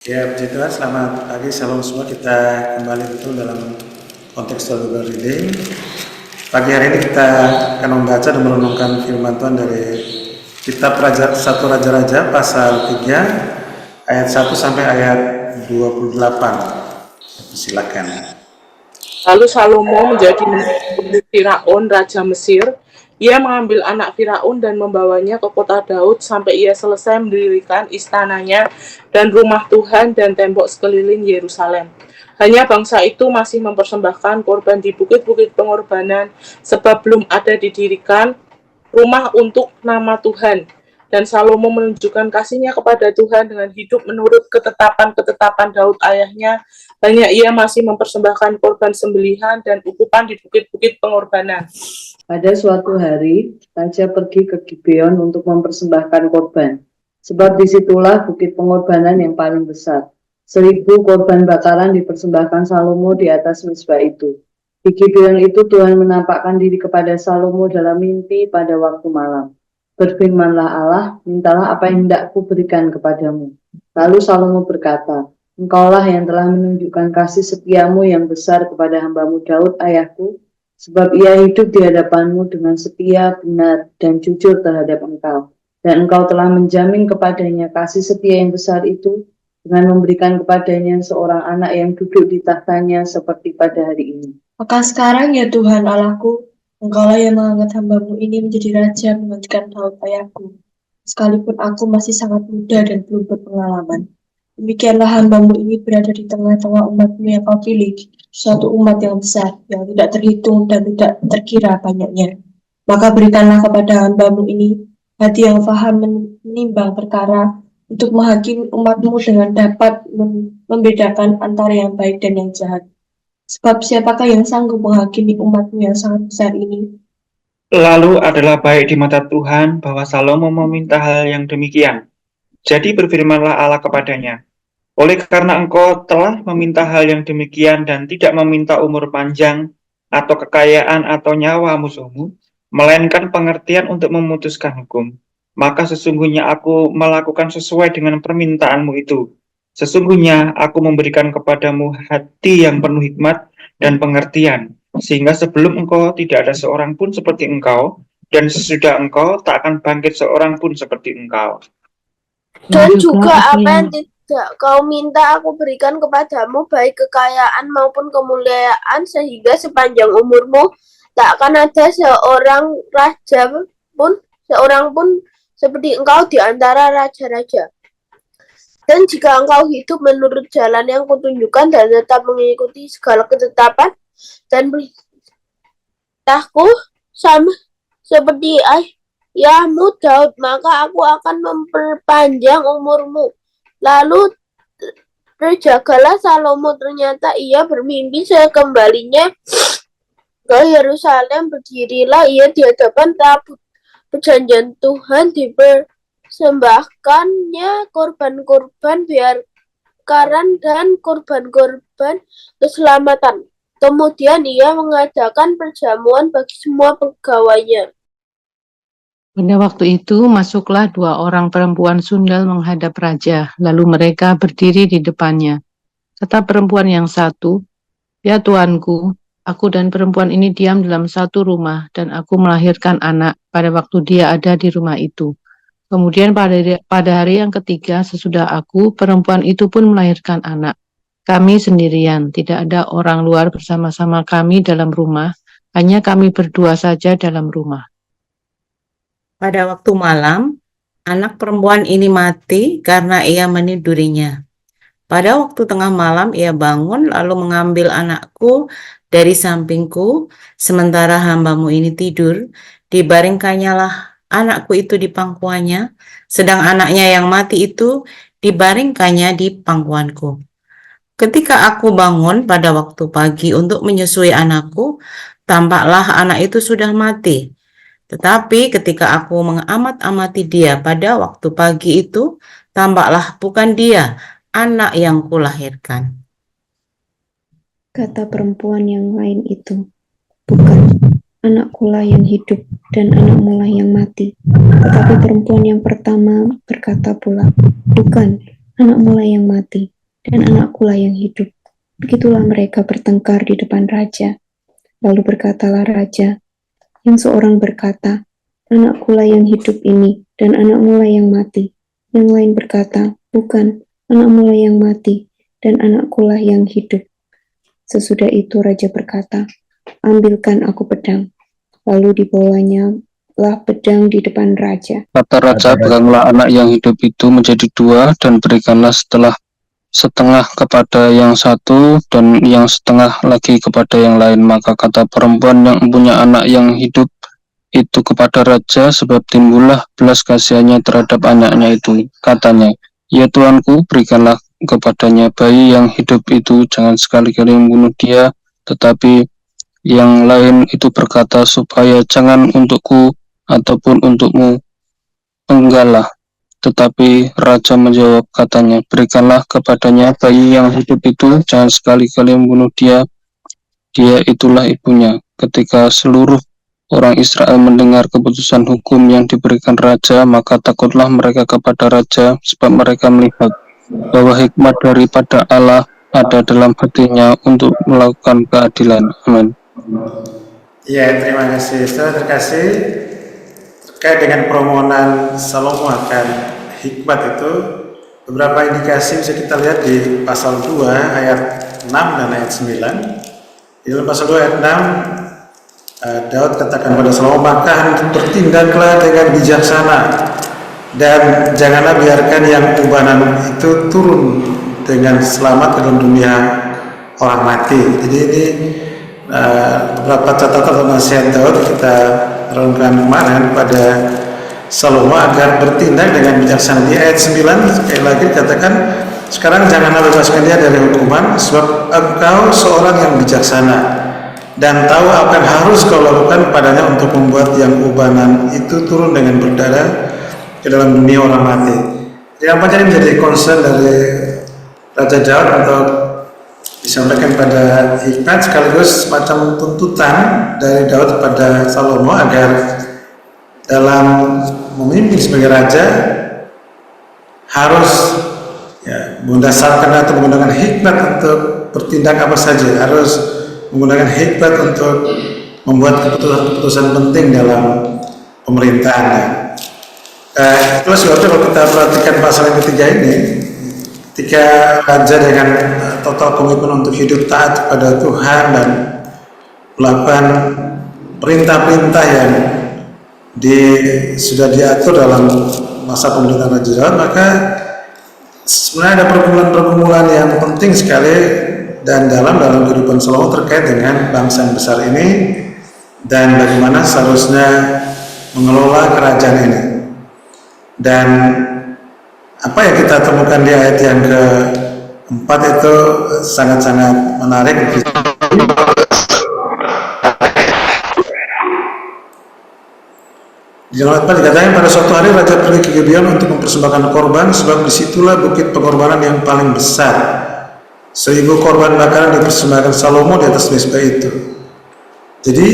Ya, puji Tuhan, selamat pagi, salam semua. Kita kembali betul dalam konteks Bible Reading. Pagi hari ini kita akan membaca dan merenungkan firman Tuhan dari kitab 1 Raja-Raja pasal 3 ayat 1 sampai ayat 28. Silakan. Lalu Salomo menjadi menantu Firaun, raja Mesir. Ia mengambil anak Firaun dan membawanya ke kota Daud sampai ia selesai mendirikan istananya dan rumah Tuhan dan tembok sekeliling Yerusalem. Hanya bangsa itu masih mempersembahkan korban di bukit-bukit pengorbanan, sebab belum ada didirikan rumah untuk nama Tuhan. Dan Salomo menunjukkan kasihnya kepada Tuhan dengan hidup menurut ketetapan-ketetapan Daud ayahnya. Hanya ia masih mempersembahkan korban sembelihan dan ukupan di bukit-bukit pengorbanan. Pada suatu hari, raja pergi ke Gibeon untuk mempersembahkan korban, sebab disitulah bukit pengorbanan yang paling besar. 1.000 korban bakaran dipersembahkan Salomo di atas mezbah itu. Di Gibeon itu Tuhan menampakkan diri kepada Salomo dalam mimpi pada waktu malam. Berfirmanlah Allah, mintalah apa yang hendakku berikan kepadamu. Lalu Salomo berkata, Engkaulah yang telah menunjukkan kasih setiamu yang besar kepada hambamu Daud ayahku, sebab ia hidup di hadapanmu dengan setia, benar, dan jujur terhadap engkau. Dan engkau telah menjamin kepadanya kasih setia yang besar itu dengan memberikan kepadanya seorang anak yang duduk di tahtanya seperti pada hari ini. Maka sekarang ya Tuhan Allahku, Engkaulah yang mengangkat hambamu ini menjadi raja menggantikan Daud ayahku. Sekalipun aku masih sangat muda dan belum berpengalaman. Demikianlah hambamu ini berada di tengah-tengah umatmu yang kau pilih, suatu umat yang besar, yang tidak terhitung dan tidak terkira banyaknya. Maka berikanlah kepada hambamu ini hati yang faham menimbang perkara, untuk menghakimi umatmu dengan dapat membedakan antara yang baik dan yang jahat. Sebab siapakah yang sanggup menghakimi umatmu yang sangat besar ini? Lalu adalah baik di mata Tuhan bahwa Salomo meminta hal yang demikian. Jadi berfirmanlah Allah kepadanya, oleh karena engkau telah meminta hal yang demikian dan tidak meminta umur panjang atau kekayaan atau nyawa musuhmu, melainkan pengertian untuk memutuskan hukum, maka sesungguhnya aku melakukan sesuai dengan permintaanmu itu. Sesungguhnya aku memberikan kepadamu hati yang penuh hikmat dan pengertian, sehingga sebelum engkau tidak ada seorang pun seperti engkau, dan sesudah engkau tak akan bangkit seorang pun seperti engkau. Dan juga apa yang tidak kau minta aku berikan kepadamu, baik kekayaan maupun kemuliaan, sehingga sepanjang umurmu tak akan ada seorang pun seperti engkau di antara raja-raja. Dan jika engkau hidup menurut jalan yang kutunjukkan dan tetap mengikuti segala ketetapan dan perintahku sama seperti ayahmu Daud, maka aku akan memperpanjang umurmu. Lalu terjagalah Salomo, ternyata ia bermimpi sekembalinya ke Yerusalem, berdirilah ia di hadapan tabut perjanjian Tuhan, dipersembahkannya korban-korban bakaran dan korban-korban keselamatan. Kemudian ia mengadakan perjamuan bagi semua pegawainya. Pada waktu itu masuklah 2 orang perempuan sundal menghadap raja, lalu mereka berdiri di depannya. Kata perempuan yang satu, "Ya tuanku, aku dan perempuan ini diam dalam satu rumah, dan aku melahirkan anak pada waktu dia ada di rumah itu. Kemudian pada hari yang ketiga sesudah aku, perempuan itu pun melahirkan anak. Kami sendirian, tidak ada orang luar bersama-sama kami dalam rumah, hanya kami berdua saja dalam rumah." Pada waktu malam, anak perempuan ini mati karena ia menidurinya. Pada waktu tengah malam ia bangun lalu mengambil anakku dari sampingku, sementara hambamu ini tidur, dibaringkannya anakku itu di pangkuannya, sedang anaknya yang mati itu dibaringkannya di pangkuanku. Ketika aku bangun pada waktu pagi untuk menyusui anakku, tampaklah anak itu sudah mati. Tetapi ketika aku mengamat-amati dia pada waktu pagi itu, tampaklah bukan dia anak yang kulahirkan. Kata perempuan yang lain itu, bukan, anakkulah yang hidup dan anakmulah yang mati. Tetapi perempuan yang pertama berkata pula, bukan, anakmulah yang mati. dan anakkulah yang hidup. Begitulah mereka bertengkar di depan raja. Lalu berkatalah raja, yang seorang berkata, anakkulah yang hidup ini, dan anakmulah yang mati. Yang lain berkata, bukan, anakmulah yang mati, dan anakkulah yang hidup. Sesudah itu raja berkata, ambilkan aku pedang. Lalu dibawanya lah pedang di depan raja. Kata raja, peganglah anak yang hidup itu menjadi dua, dan berikanlah setengah kepada yang satu, dan yang setengah lagi kepada yang lain. Maka kata perempuan yang punya anak yang hidup itu kepada raja, sebab timbullah belas kasihannya terhadap anaknya itu. Katanya, ya tuanku, berikanlah kepadanya bayi yang hidup itu, jangan sekali-kali membunuh dia. Tetapi yang lain itu berkata, supaya jangan untukku ataupun untukmu, enggaklah. Tetapi raja menjawab, katanya, berikanlah kepadanya bayi yang hidup itu, jangan sekali-kali membunuh dia. Dia itulah ibunya. Ketika seluruh orang Israel mendengar keputusan hukum yang diberikan raja, maka takutlah mereka kepada raja, sebab mereka melihat bahwa hikmat daripada Allah ada dalam hatinya untuk melakukan keadilan. Amin. Ya, terima kasih. Saudara terkasih, terkait dengan permohonan Salomo akan hikmat itu, beberapa indikasi bisa kita lihat di pasal 2 ayat 6 dan ayat 9. Di dalam pasal 2 ayat 6, Daud katakan pada Salomo, maka bertindaklah dengan bijaksana dan janganlah biarkan yang ubanan itu turun dengan selamat ke dalam dunia orang mati. Jadi ini beberapa catatan atau nasihat Daud kita renungkan kemarin pada Salomo agar bertindak dengan bijaksana. Di ayat 9 sekali lagi dikatakan, sekarang janganlah bebaskan dia dari hukuman, sebab engkau seorang yang bijaksana dan tahu apa yang harus kau lakukan padanya untuk membuat yang ubanan itu turun dengan berdarah ke dalam dunia orang mati. Yang paling menjadi concern dari Raja Daud untuk disampaikan pada hikmat sekaligus semacam tuntutan dari Daud kepada Salomo agar dalam memimpin sebagai raja harus mendasarkan atau menggunakan hikmat untuk bertindak apa saja, harus menggunakan hikmat untuk membuat keputusan-keputusan penting dalam pemerintahan. Itulah sebabnya kalau kita perhatikan pasal yang ketiga ini, ketika raja dengan total komitmen untuk hidup taat kepada Tuhan dan melakukan perintah-perintah yang sudah diatur dalam masa pemerintahan Raja Daud, maka sebenarnya ada pergumulan-pergumulan yang penting sekali dan dalam kehidupan Salomo terkait dengan bangsa yang besar ini dan bagaimana seharusnya mengelola kerajaan ini. Dan apa yang kita temukan di ayat yang keempat itu sangat-sangat menarik. Di dalam ayat 4 dikatakan, pada suatu hari raja pergi ke Gibeon untuk mempersembahkan korban, sebab disitulah bukit pengorbanan yang paling besar. 1000 korban bakaran dipersembahkan Salomo di atas mezbah itu. Jadi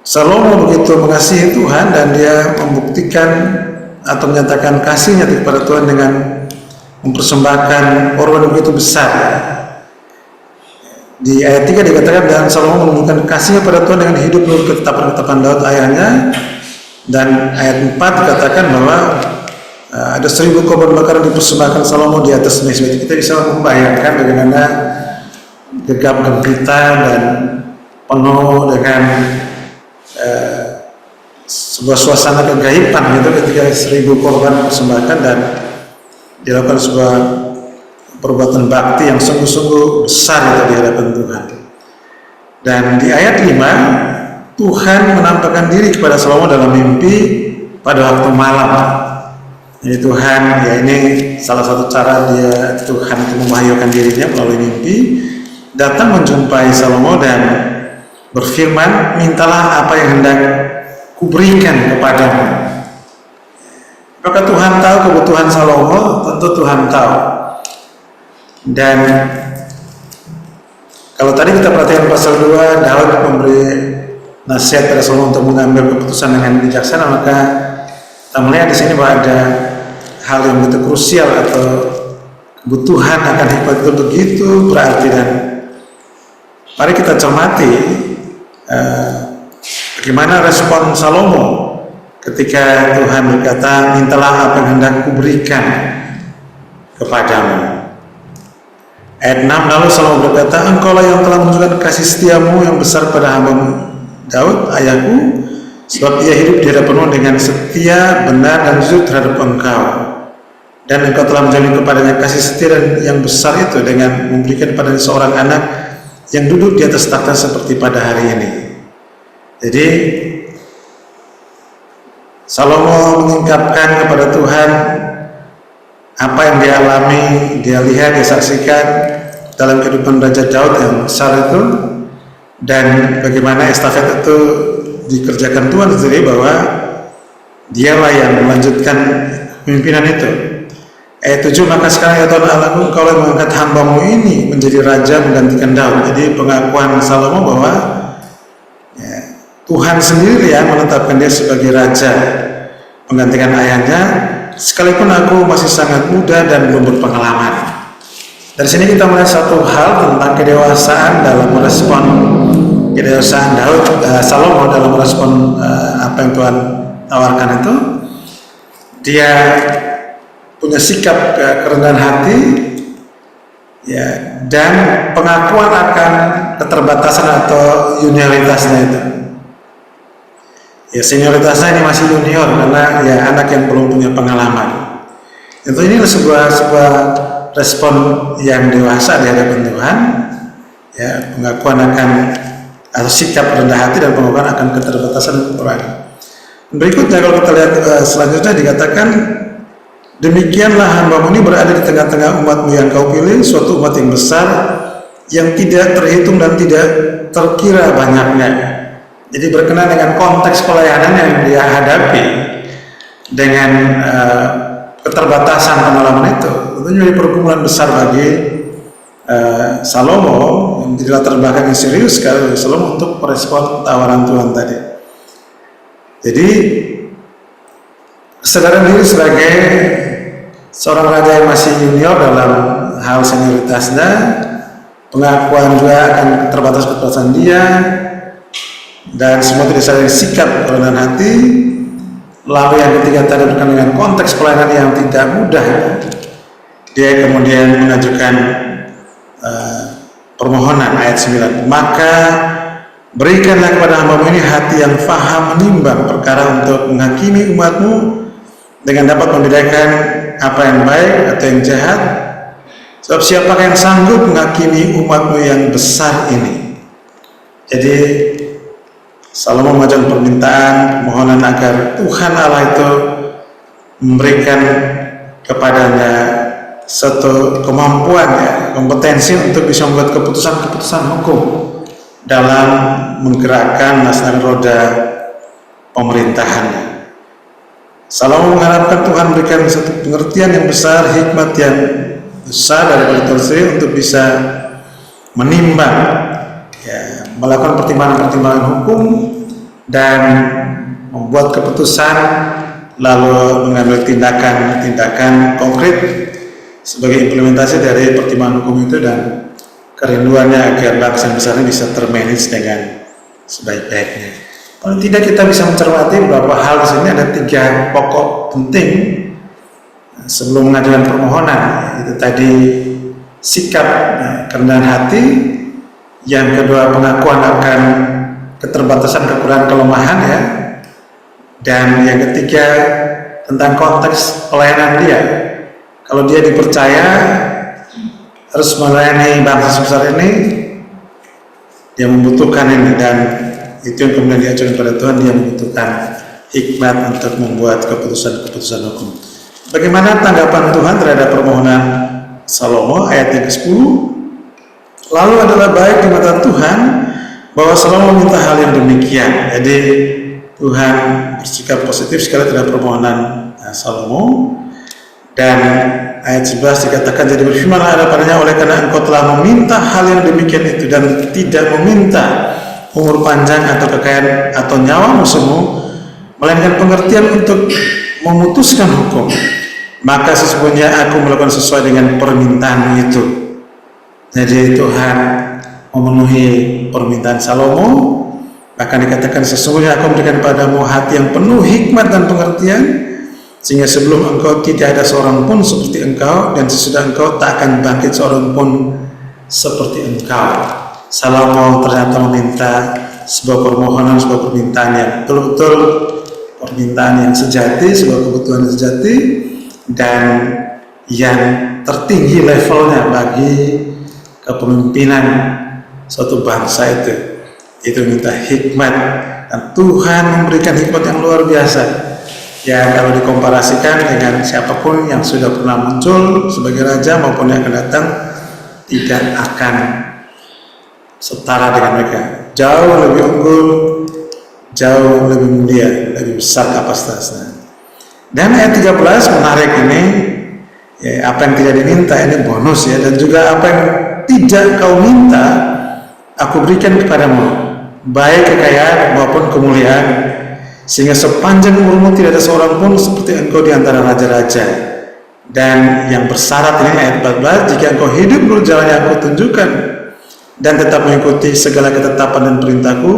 Salomo begitu mengasihi Tuhan dan dia membuktikan atau menyatakan kasihnya kepada Tuhan dengan mempersembahkan korban begitu besar. Di ayat 3 dikatakan, dan Salomo menunjukkan kasihnya pada Tuhan dengan hidup menurut ketetapan-ketetapan Daud ayahnya. Dan ayat 4 dikatakan bahwa ada 1000 korban bakaran dipersembahkan Salomo di atas mezbah. Kita bisa membayangkan bagaimana gegap gempita dan penuh dengan sebuah suasana kegaiban gitu ketika 1000 korban dipersembahkan dan dilakukan sebuah perbuatan bakti yang sungguh-sungguh besar itu di hadapan Tuhan. Dan di ayat 5 Tuhan menampakkan diri kepada Salomo dalam mimpi pada waktu malam. Jadi Tuhan, ya ini salah satu cara Tuhan itu membahayakan dirinya melalui mimpi, datang menjumpai Salomo dan berfirman, mintalah apa yang hendak kuberikan kepadamu. Apakah Tuhan tahu kebutuhan Salomo? Tentu Tuhan tahu. Dan kalau tadi kita perhatikan pasal 2, Daud memberi nasihat pada Salomo untuk mengambil keputusan dengan bijaksana, maka kita melihat di sini bahwa ada hal yang begitu krusial atau kebutuhan akan hikmat itu begitu berarti, dan mari kita cermati bagaimana respon Salomo ketika Tuhan berkata, mintalah apa yang hendak kuberikan kepadamu. Ayat 6, lalu Salomo berkata, engkaulah yang telah menunjukkan kasih setiamu yang besar pada hambamu Daud, ayahku, sebab ia hidup di hadapanmu dengan setia, benar, dan jujur terhadap engkau. Dan engkau telah menjalin kepadanya kasih setia dan yang besar itu dengan memberikan kepadanya seorang anak yang duduk di atas takhta seperti pada hari ini. Jadi Salomo mengungkapkan kepada Tuhan apa yang dia alami, dia lihat, dia saksikan dalam kehidupan Raja Daud yang besar itu, dan bagaimana estafet itu dikerjakan Tuhan sendiri, bahwa dialah yang melanjutkan pemimpinan itu. Ayat 7, maka sekarang ya Tuhan Allahku, engkau yang mengangkat hambamu ini menjadi raja menggantikan Daud. Jadi pengakuan Salomo bahwa Tuhan sendiri yang menetapkan dia sebagai raja menggantikan ayahnya, sekalipun aku masih sangat muda dan belum berpengalaman. Dari sini kita melihat satu hal tentang kedewasaan dalam merespon kedewasaan Salomo dalam merespon apa yang Tuhan tawarkan itu. Dia punya sikap kerendahan hati, ya, dan pengakuan akan keterbatasan atau junioritasnya itu. Ya, senioritasnya ini masih junior karena ya anak yang belum punya pengalaman. Itu ini sebuah respon yang dewasa di hadapan Tuhan, ya, pengakuan akan atau sikap rendah hati dan pengakuan akan keterbatasan orang. Berikutnya kalau kita lihat selanjutnya dikatakan, demikianlah hambamu ini berada di tengah-tengah umatmu yang kau pilih, suatu umat yang besar yang tidak terhitung dan tidak terkira banyaknya. Jadi berkenaan dengan konteks pelayanan yang dia hadapi dengan keterbatasan pengalaman itu menjadi pergumulan besar bagi Salomo, yang menjadi latar belakang yang serius sekali bagi Salomo untuk merespon tawaran Tuhan tadi. Jadi kesadaran diri sebagai seorang raja yang masih junior dalam hal senioritasnya, pengakuan juga akan keterbatasan dia, dan semua tidak sadar sikap kerendahan hati. Lalu yang ketiga tadi berkaitan dengan konteks pelayanan yang tidak mudah, dia kemudian mengajukan permohonan ayat 9, maka berikanlah kepada hambamu ini hati yang faham menimbang perkara untuk menghakimi umatmu dengan dapat membedakan apa yang baik atau yang jahat, sebab siapakah yang sanggup menghakimi umatmu yang besar ini. Jadi Salomo mengajukan permohonan agar Tuhan Allah itu memberikan kepadanya satu kemampuan, ya, kompetensi untuk bisa membuat keputusan-keputusan hukum dalam menggerakkan naskah roda pemerintahannya. Salomo mengharapkan Tuhan memberikan satu pengertian yang besar, hikmat yang besar dari Tuhan sendiri untuk bisa menimbang, ya, melakukan pertimbangan-pertimbangan hukum dan membuat keputusan, lalu mengambil tindakan konkret sebagai implementasi dari pertimbangan hukum itu dan kerinduannya agar bangsa besar ini bisa termanage dengan sebaik-baiknya. Kalau tidak, kita bisa mencermati beberapa hal di sini. Ada 3 pokok penting sebelum mengajukan permohonan. Itu tadi sikap kerendahan hati, yang kedua pengakuan akan keterbatasan, kekurangan, kelemahan, ya, dan yang ketiga tentang konteks pelayanan dia. Kalau dia dipercaya harus melayani bangsa sebesar ini, dia membutuhkan ini, dan itu yang kemudian diajukan pada Tuhan. Dia membutuhkan hikmat untuk membuat keputusan-keputusan hukum. Bagaimana tanggapan Tuhan terhadap permohonan Salomo? Ayat yang ke-10, lalu adalah baik di mata Tuhan bahwa Salomo meminta hal yang demikian. Jadi Tuhan bersikap positif sekali terhadap permohonan Salomo. Dan ayat 11 dikatakan, jadi berfirmanlah ada padanya, oleh karena engkau telah meminta hal yang demikian itu dan tidak meminta umur panjang atau kekayaan atau nyawa musuhmu, melainkan pengertian untuk memutuskan hukum, maka sesungguhnya aku melakukan sesuai dengan permintaanmu itu. Jadi Tuhan memenuhi permintaan Salomo, bahkan dikatakan sesungguhnya aku memberikan padamu hati yang penuh hikmat dan pengertian, sehingga sebelum engkau tidak ada seorang pun seperti engkau, dan sesudah engkau tak akan bangkit seorang pun seperti engkau. Salomo ternyata meminta sebuah permohonan, sebuah permintaan yang betul-betul permintaan yang sejati, sebuah kebutuhan yang sejati dan yang tertinggi levelnya bagi kepemimpinan suatu bangsa itu minta hikmat, dan Tuhan memberikan hikmat yang luar biasa ya, kalau dikomparasikan dengan siapapun yang sudah pernah muncul sebagai raja maupun yang akan datang, tidak akan setara dengan mereka, jauh lebih unggul, jauh lebih mulia, lebih besar kapasitasnya. Dan ayat 13 menarik ini ya, apa yang tidak diminta ini bonus ya, dan juga apa yang tidak kau minta aku berikan kepadamu, baik kekayaan maupun kemuliaan, sehingga sepanjang umurmu tidak ada seorang pun seperti engkau di antara raja-raja. Dan yang bersyarat ini ayat 14, jika engkau hidup menurut jalan yang aku tunjukkan dan tetap mengikuti segala ketetapan dan perintahku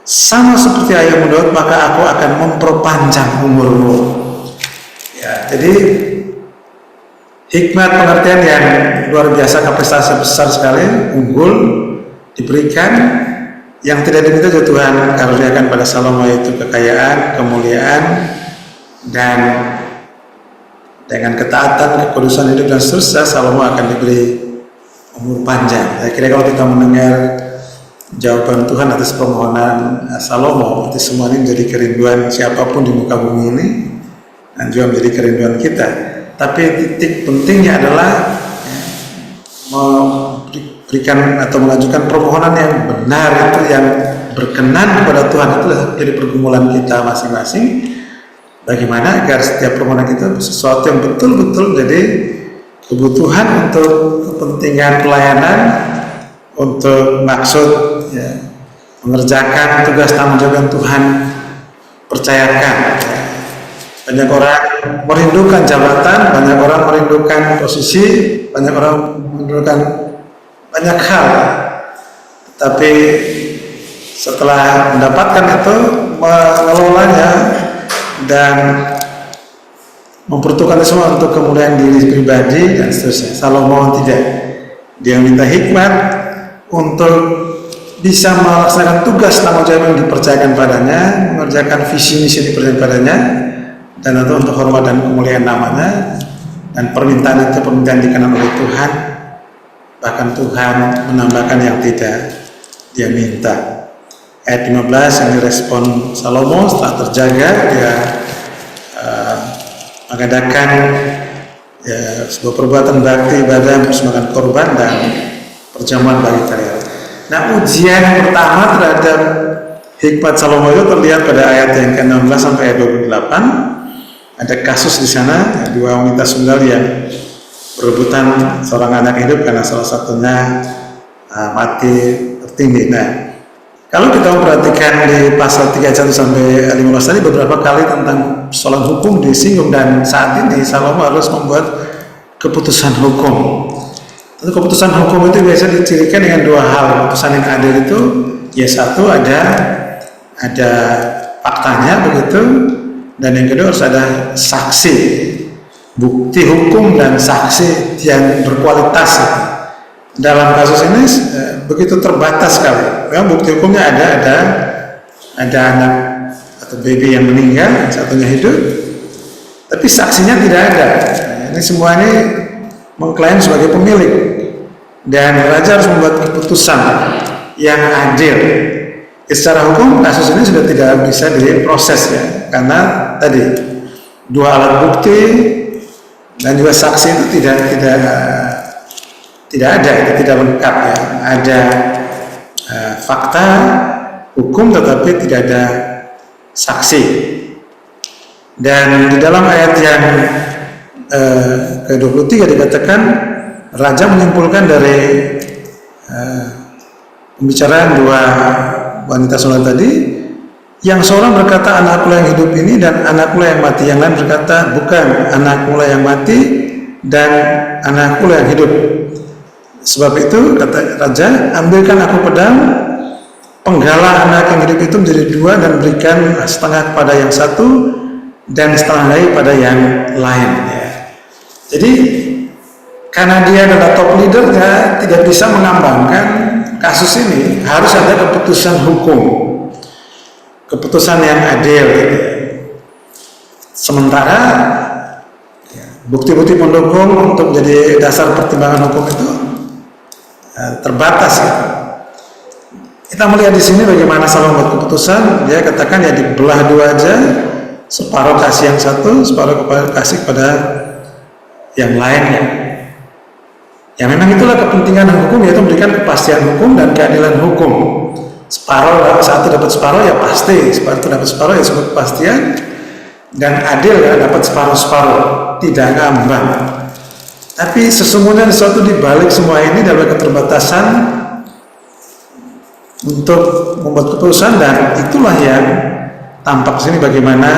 sama seperti ayahmu Daud, maka aku akan memperpanjang umurmu. Ya, jadi hikmat pengertian yang luar biasa, kapasitasnya besar sekali, unggul, diberikan. Yang tidak diminta juga Tuhan karuniakan pada Salomo itu kekayaan, kemuliaan, dan dengan ketaatan, kekudusan hidup dan seterusnya, Salomo akan diberi umur panjang. Saya kira kalau kita mendengar jawaban Tuhan atas permohonan Salomo, itu semua ini menjadi kerinduan siapapun di muka bumi ini, dan juga menjadi kerinduan kita. Tapi titik pentingnya adalah memberikan atau mengajukan permohonan yang benar, itu yang berkenan kepada Tuhan, itu jadi pergumulan kita masing-masing. Bagaimana agar setiap permohonan kita sesuatu yang betul-betul jadi kebutuhan untuk kepentingan pelayanan, untuk maksud ya, mengerjakan tugas tanggung jawab yang Tuhan percayakan. Banyak orang merindukan jabatan, banyak orang merindukan posisi, banyak orang merindukan banyak hal, tapi setelah mendapatkan itu, mengelolanya dan memperuntukkan semua untuk kemuliaan diri pribadi dan seterusnya. Salomo tidak, dia minta hikmat untuk bisa melaksanakan tugas tanggung jawab yang dipercayakan padanya, mengerjakan visi misi yang dipercayakan padanya, dan itu untuk hormat dan kemuliaan namanya. Dan permintaan itu permintaan dikenan oleh Tuhan, bahkan Tuhan menambahkan yang tidak dia minta. Ayat 15 yang direspon Salomo setelah terjaga, dia mengadakan ya, sebuah perbuatan bakti, ibadah, persembahyan korban dan perjamuan bagi kalian. Nah, ujian pertama terhadap hikmat Salomo itu terlihat pada ayat yang ke-16 sampai ayat 28. Ada kasus di sana, dua wanita tunggal yang berebutan seorang anak hidup karena salah satunya mati tertindih. Nah, kalau kita memperhatikan di pasal 31 sampai 15 tadi, beberapa kali tentang persoalan hukum disinggung, dan saat ini Salomo harus membuat keputusan hukum. Tentu keputusan hukum itu biasa dicirikan dengan dua hal. Keputusan yang adil itu ya, satu ada faktanya begitu, dan yang kedua harus ada saksi, bukti hukum dan saksi yang berkualitas. Dalam kasus ini begitu terbatas sekali. Ya, bukti hukumnya ada anak atau baby yang meninggal, satunya hidup, tapi saksinya tidak ada. Ini semua ini mengklaim sebagai pemilik, dan raja harus membuat keputusan yang adil. Secara hukum kasus ini sudah tidak bisa diproses ya, karena tadi dua alat bukti dan juga saksi itu tidak ada, itu tidak lengkap ya. Ada fakta hukum tetapi tidak ada saksi. Dan di dalam ayat yang ke-23 dikatakan raja menyimpulkan dari pembicaraan dua wanita sholat tadi Yang seorang berkata, anakku yang hidup ini dan anakku yang mati. Yang lain berkata, bukan, anakku yang mati dan anakku yang hidup. Sebab itu, kata raja, ambilkan aku pedang, penggalah anak yang hidup itu menjadi dua, dan berikan setengah kepada yang satu dan setengah lagi pada yang lain. Ya. Jadi karena dia adalah top leadernya, tidak bisa mengambangkan kasus ini, harus ada keputusan hukum, keputusan yang adil. Gitu. Sementara bukti-bukti pendukung untuk menjadi dasar pertimbangan hukum itu terbatas. Gitu. Kita melihat di sini bagaimana Salomo membuat keputusan. Dia katakan ya dibelah dua aja, separuh kasih yang satu, separuh kasih kepada yang lainnya. Ya memang itulah kepentingan hukum, yaitu memberikan kepastian hukum dan keadilan hukum. Separuh satu dapat separuh ya pasti, satu dapat separuh ya sebuah kepastian, dan adil ya dapat separuh-separuh, tidak ngambang. Tapi sesungguhnya sesuatu di balik semua ini adalah keterbatasan untuk membuat keputusan, dan itulah yang tampak sini bagaimana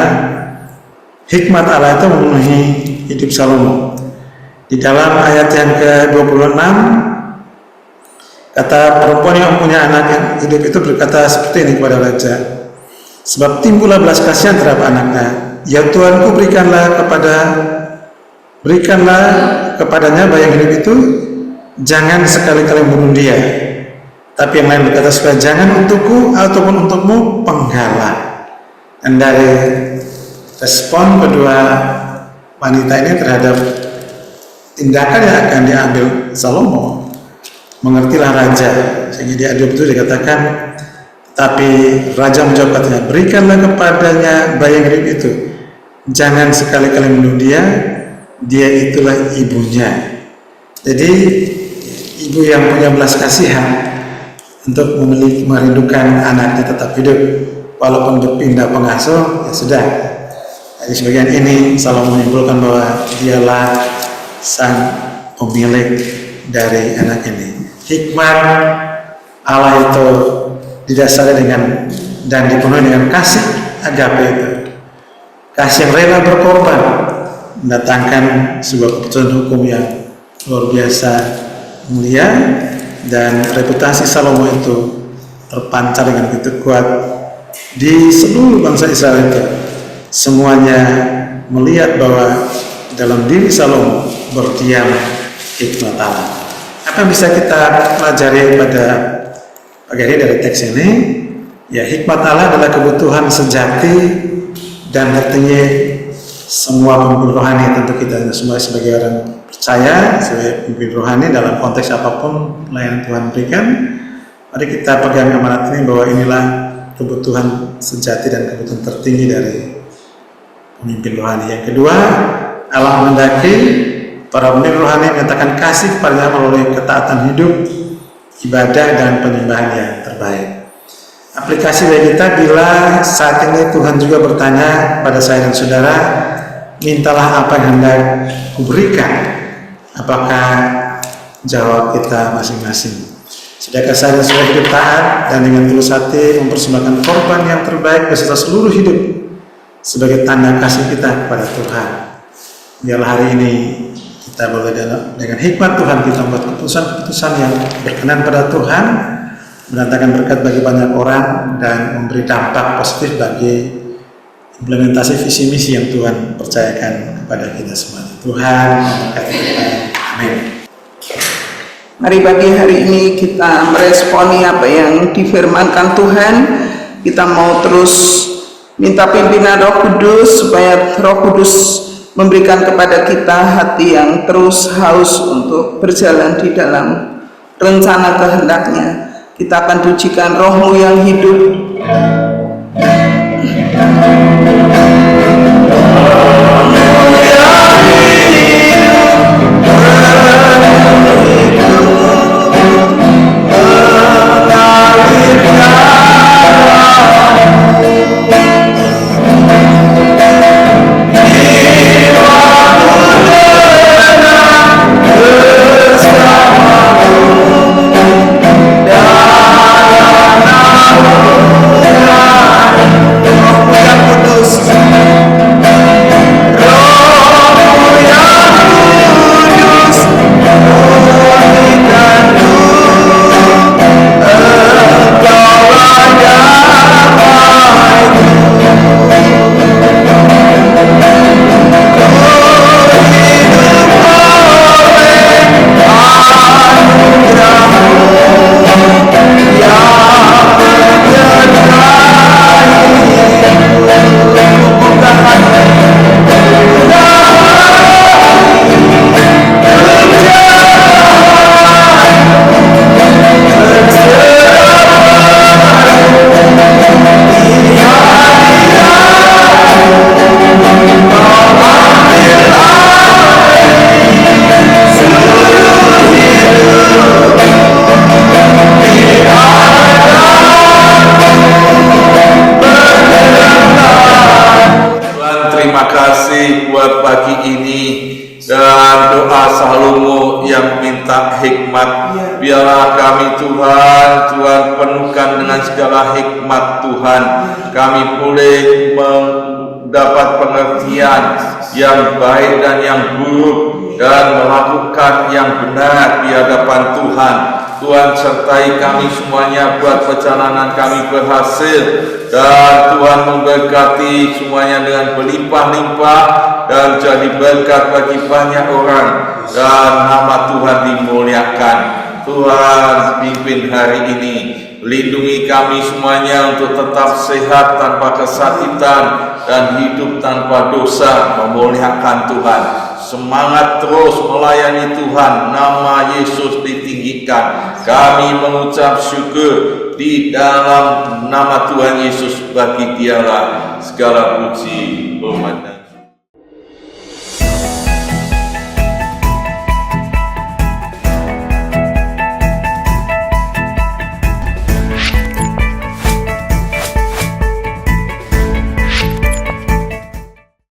hikmat Allah itu memenuhi hidup Salomo. Di dalam ayat yang ke-26 kata perempuan yang mempunyai anak yang hidup itu berkata seperti ini kepada raja, sebab timbullah belas kasihan terhadap anaknya. Ya Tuanku, berikanlah kepadanya bayi yang hidup itu, jangan sekali-kali membunuh dia. Tapi yang lain berkata, supaya jangan untukku ataupun untukmu penggalah. Dan dari respon kedua wanita ini terhadap tindakan yang akan diambil Salomo, mengertilah raja, sehingga di ayat 27 dikatakan, tapi raja menjawab katanya, berikanlah kepadanya bayi yang hidup itu, jangan sekali-kali membunuh dia, dia itulah ibunya. Jadi ibu yang punya belas kasihan untuk merindukan anaknya tetap hidup walaupun berpindah pengasuh, ya sudah. Jadi sebagian ini Salomo menyimpulkan bahwa dialah sang pemilik dari anak ini. Hikmat Allah itu didasari dengan dan dipenuhi dengan kasih agape itu, kasih yang rela berkorban, mendatangkan sebuah keputusan hukum yang luar biasa mulia, dan reputasi Salomo itu terpancar dengan begitu kuat di seluruh bangsa Israel itu. Semuanya melihat bahwa dalam diri Salomo berdiam hikmat Allah. Apa yang bisa kita pelajari pada pagi hari dari teks ini? Ya, hikmat Allah adalah kebutuhan sejati dan artinya semua pemimpin rohani, tentu kita semua sebagai orang percaya, sebagai pemimpin rohani dalam konteks apapun pelayanan Tuhan berikan, mari kita pegang amanat ini bahwa inilah kebutuhan sejati dan kebutuhan tertinggi dari pemimpin rohani. Yang kedua, Allah menghendaki para pemimpin rohani menyatakan kasih kepadanya melalui ketaatan hidup, ibadah dan penyembahan yang terbaik. Aplikasi bagi kita bila saat ini Tuhan juga bertanya pada saya dan saudara, mintalah apa yang hendak kuberikan. Apakah jawab kita masing-masing? Sudahkah saya dan saudara hidup taat dan dengan tulus hati mempersembahkan korban yang terbaik beserta seluruh hidup sebagai tanda kasih kita kepada Tuhan? Biarlah hari ini kita boleh dengan hikmat Tuhan kita membuat keputusan-keputusan yang berkenan pada Tuhan, mendatangkan berkat bagi banyak orang dan memberi dampak positif bagi implementasi visi misi yang Tuhan percayakan kepada kita semua. Tuhan memberkati kita. Amin. Mari pagi hari ini kita meresponi apa yang difirmankan Tuhan. Kita mau terus minta pimpinan Roh Kudus supaya Roh Kudus memberikan kepada kita hati yang terus haus untuk berjalan di dalam rencana kehendaknya. Kita akan pujikan Roh-Mu yang hidup. kasih buat pagi ini dan doa Salomo yang minta hikmat. Biarlah kami Tuhan penuhkan dengan segala hikmat Tuhan. Kami boleh mendapat pengertian yang baik dan yang buruk dan melakukan yang benar di hadapan Tuhan. Tuhan sertai kami semuanya buat perjalanan kami berhasil, dan Tuhan memberkati semuanya dengan berlimpah-limpah dan jadi berkat bagi banyak orang, dan nama Tuhan dimuliakan. Tuhan pimpin hari ini, lindungi kami semuanya untuk tetap sehat tanpa kesakitan dan hidup tanpa dosa, memuliakan Tuhan. Semangat terus melayani Tuhan, nama Yesus ditinggikan. Kami mengucap syukur di dalam nama Tuhan Yesus, bagi Dialah segala puji, hormat dan